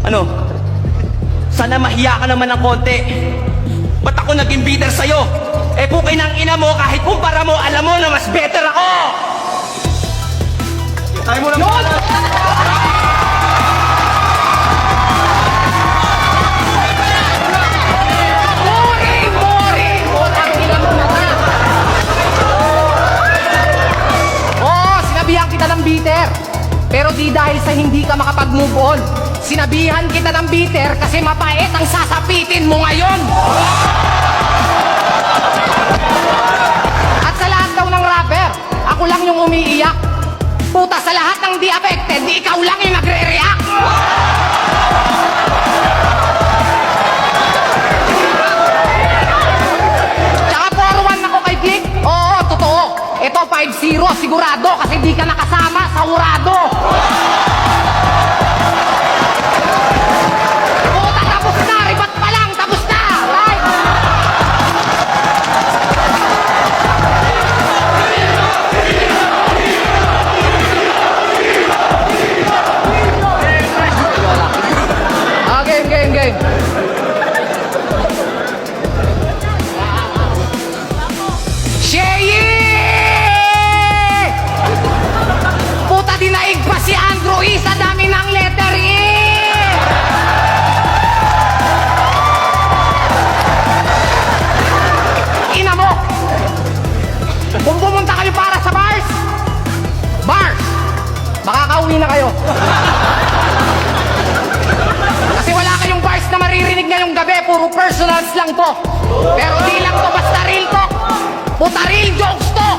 Ano? Sana mahiya ka naman ng konti. Ba't ako naging bitter sa'yo? Eh pukay ng ina mo, kahit kumpara mo, alam mo na mas better ako! Tayo mo naman! Sinabihan kita ng bitter, pero di dahil sa hindi ka makapag-move on. Sinabihan kita ng bitter kasi mapait ang sasapitin mo ngayon. At sa lahat daw ng rapper, ako lang yung umiiyak. Puta, sa lahat ng di affected, di ikaw lang yung nagre-react. Tsaka 4-1 ako kay Click. Oo, totoo. Ito 5-0, sigurado, kasi di ka nakasama sa urado. Puta, tapos na, ribat pa lang, tapos na. Right? Game. Dinaig pa si Andrew E. sa dami ng letter E! Ina mo! Kung pumunta kayo para sa bars, makakauwi na kayo. Kasi wala kayong bars na maririnig ngayong gabi, puro personals lang to. Pero di lang to basta real talk. Puta, real jokes to!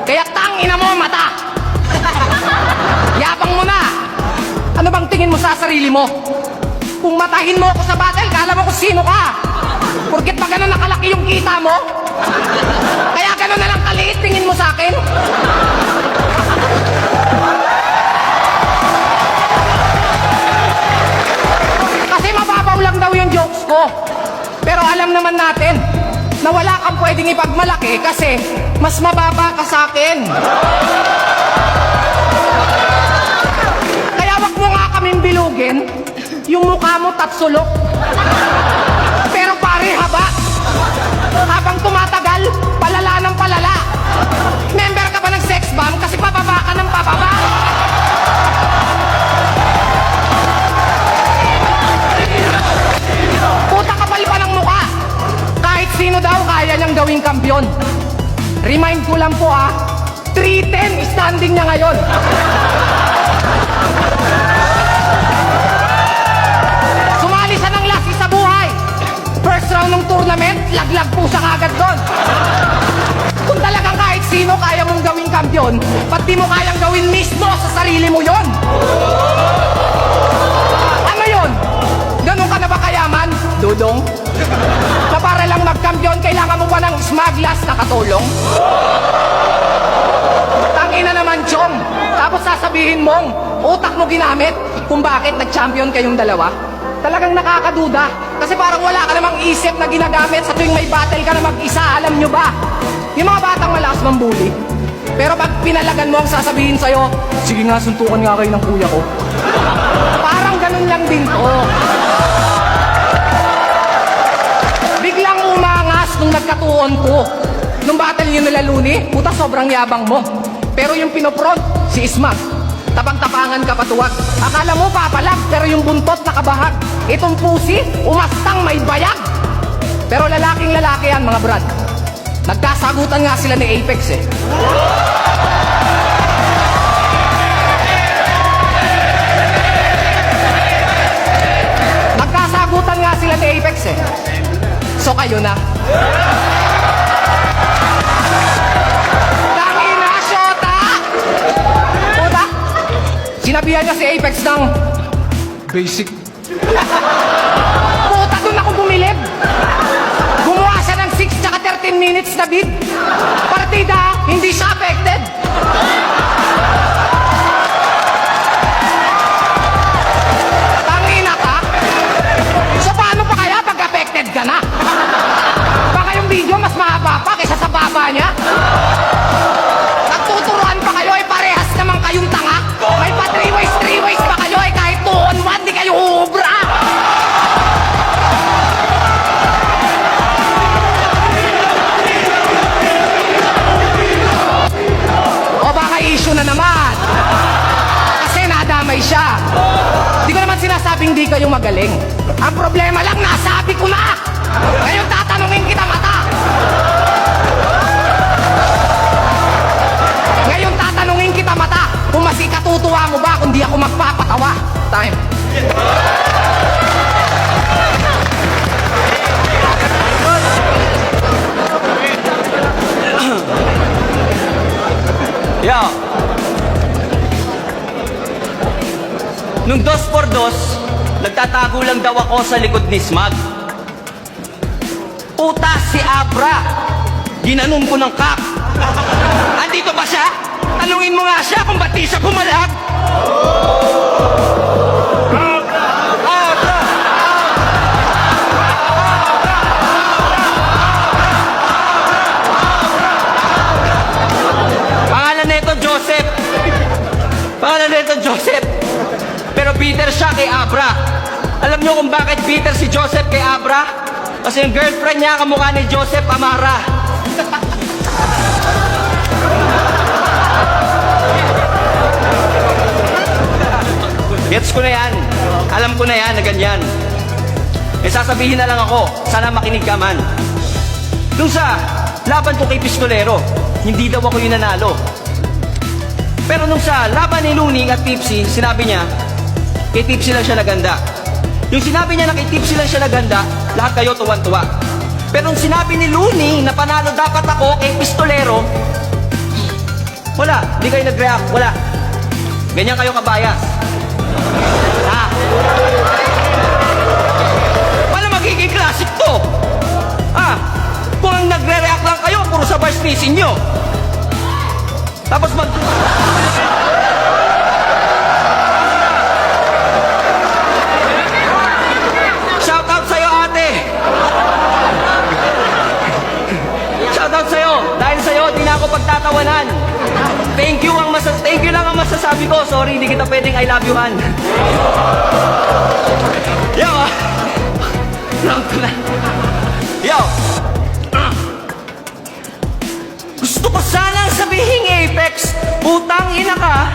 Kaya tangina mo mata! Yabang mo na! Ano bang tingin mo sa sarili mo? Kung matahin mo ako sa battle, kala mo kung sino ka. Porket pa gano'n nakalaki yung kita mo? Kaya gano'n na lang kaliit tingin mo sa akin? Kasi mababaw lang daw yung jokes ko. Pero alam naman natin na wala kang pwedeng ipagmalaki kasi mas mababa ka sa akin. Kaming bilugin, yung mukha mo tatsulok. Pero pare, haba. Habang tumatagal, palala ng palala. Member ka ba ng sex bomb kasi pababa ka ng pababa? Puta kapal pa ng mukha. Kahit sino daw kaya niyang gawing kampiyon. Remind ko lang po 3-10 standing niya ngayon. Sumali siya ng last sa buhay. First round ng tournament, laglag po siya kagad doon. Kung talagang kahit sino kaya mong gawing kampiyon, ba't di mo kayang gawin mismo sa sarili mo yon? Ano yon? Ganun ka na ba kayaman, Dudong? Na para lang magkampiyon, kailangan mo pa ng smaglas na katulong? Tangina naman, Chong. Tapos sasabihin mong utak mo ginamit kung bakit nag-champion kayong dalawa. Talagang nakakaduda. Kasi parang wala ka namang isip na ginagamit sa tuwing may battle ka na mag-isa. Alam nyo ba? Yung mga batang malakas mambuli. Pero pag pinalagan mo ang sasabihin sa'yo, sige nga, suntukan nga kayo ng kuya ko. Parang ganun lang din to. Biglang umangas nung nagkatuon ko. Nung battle nyo nila Luni, puta sobrang yabang mo. Pero yung pinopront, si Ismag, tapang-tapangan ka patuwag. Akala mo papalag, pero yung buntot nakabahag. Itong pusi, umastang may bayag. Pero lalaking lalaki yan, mga brad. Nagkasagutan nga sila ni Apex eh. Nagkasagutan nga sila ni Apex eh. So kayo na. Tangina, Shota! Puta, sinabihan niya si Apex ng basic. Puta, doon ako bumilib. Gumawa siya ng 6 tsaka 13 minutes na bid. Partida, hindi siya affected. Tangina ka? So paano pa kaya pag affected ka na? Baka yung video mas mahaba pa kaysa sa baba niya. Nagtuturuan pa kayo eh, parehas naman kayong tanga. May pa 3 ways pa kayo eh, kahit 2 on 1 di kayo uubra. bagay siya. Di ko naman sinasabing di kayo magaling. Ang problema lang, nasabi ko na! Ngayon tatanungin kita, mata! Ngayon tatanungin kita, mata, kung mas ikatutuwa mo ba kung di ako magpapatawa. Time. Yo. Nung 2x2, nagtatago lang daw ako sa likod ni Smag. Puta si Abra. Ginanon ko ng kak. Andito ba siya? Tanungin mo nga siya kung ba't di siya pumalag. Pangalan nito Joseph. Pangalan nito Joseph. Pero bitter siya kay Abra. Alam niyo kung bakit bitter si Joseph kay Abra? Kasi yung girlfriend niya kamukha ni Joseph Amara. Gets ko na yan. Alam ko na yan na ganyan. Eh sasabihin na lang ako, sana makinig ka man. Nung sa laban ko kay Pistolero, hindi daw ako yung nanalo. Pero nung sa laban ni Luning at Tipsy, sinabi niya, kay Tipsy lang siya naganda. Yung sinabi niya na kay Tipsy lang siya naganda, lahat kayo tuwan-tuwa. Pero nung sinabi ni Luning na panalo dapat ako kay Pistolero, wala, di kayo nag-react, wala. Ganyan kayo kabayas. Ha? Paano magiging classic to? Ah, kung ang nagre-react lang kayo, puro sa bars facing nyo. Tapos Shoutout sa'yo, ate! Shoutout sa'yo! Dahil sa'yo, di na ako pagtatawanan. Thank you lang ang masasabi ko. Sorry, hindi kita pwedeng I love you-han. Yo! Wrong ko na. Yo! Gusto ko sanang sabihin, Apex, putang ina ka.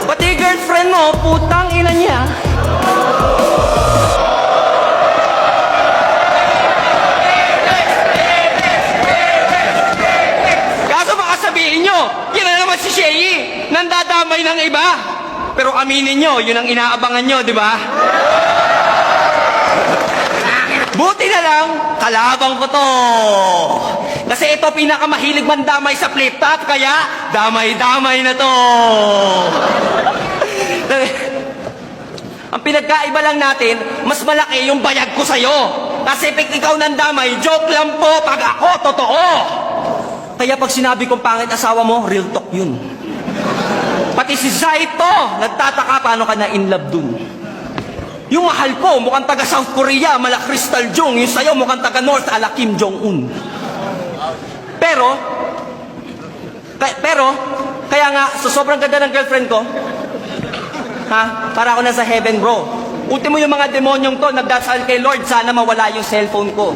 Pati girlfriend mo, putang ina niya. Kaso baka sabihin nyo, yan na naman si Shay, nandadamay ng iba. Pero aminin nyo, yun ang inaabangan nyo, di ba? Buti na lang, kalabang ko to. Kasi ito pinakamahilig mandamay sa flip top, kaya damay-damay na to. Ang pinagkaiba lang natin, mas malaki yung bayag ko sa'yo. Kasi pag ikaw nandamay, joke lang po. Pag ako, totoo. Kaya pag sinabi kong pangit asawa mo, real talk yun. Pati si Zaito, nagtataka paano ka na in love dun. Yung mahal ko, mukhang taga South Korea, mala Crystal Jong. Yung sa'yo, mukhang taga North, ala Kim Jong-un. Pero, kaya nga, sa sobrang ganda ng girlfriend ko, ha, para ako nasa heaven, bro. Ultimo yung mga demonyong to, nagdasal kay Lord, sana mawala yung cellphone ko.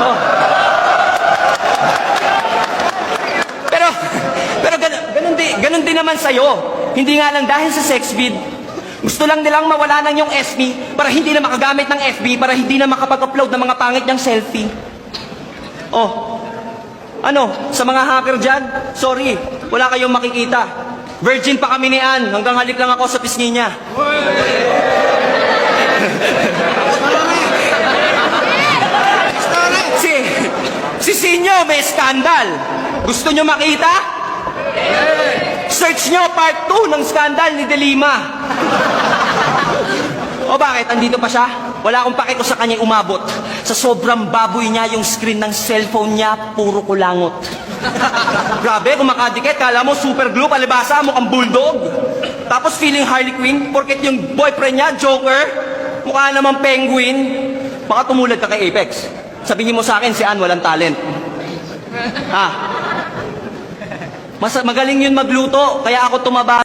Oh. Pero ganun din naman sa'yo. Hindi nga lang dahil sa sex vid, gusto lang nilang mawala ng yung FB para hindi na makagamit ng FB, para hindi na makapag-upload ng mga pangit niyang selfie. Oh, ano, sa mga hacker dyan, sorry, wala kayong makikita. Virgin pa kami ni Ann, hanggang halik lang ako sa pisngi niya. Si Sinyo may skandal. Gusto nyo makita? Search nyo part 2 ng skandal ni Delima. O bakit? Andito pa siya? Wala akong pake ko sa kanya umabot. Sa sobrang baboy niya, yung screen ng cellphone niya, puro kulangot. Grabe, kung makadikit, kala mo super glue, palibasa, mukhang bulldog. Tapos feeling Harley Quinn, porket yung boyfriend niya, Joker, mukha namang penguin. Baka tumulad ka kay Apex. Sabihin mo sa akin, si Ann walang talent. Ha? Magaling yun magluto, kaya ako tumaba.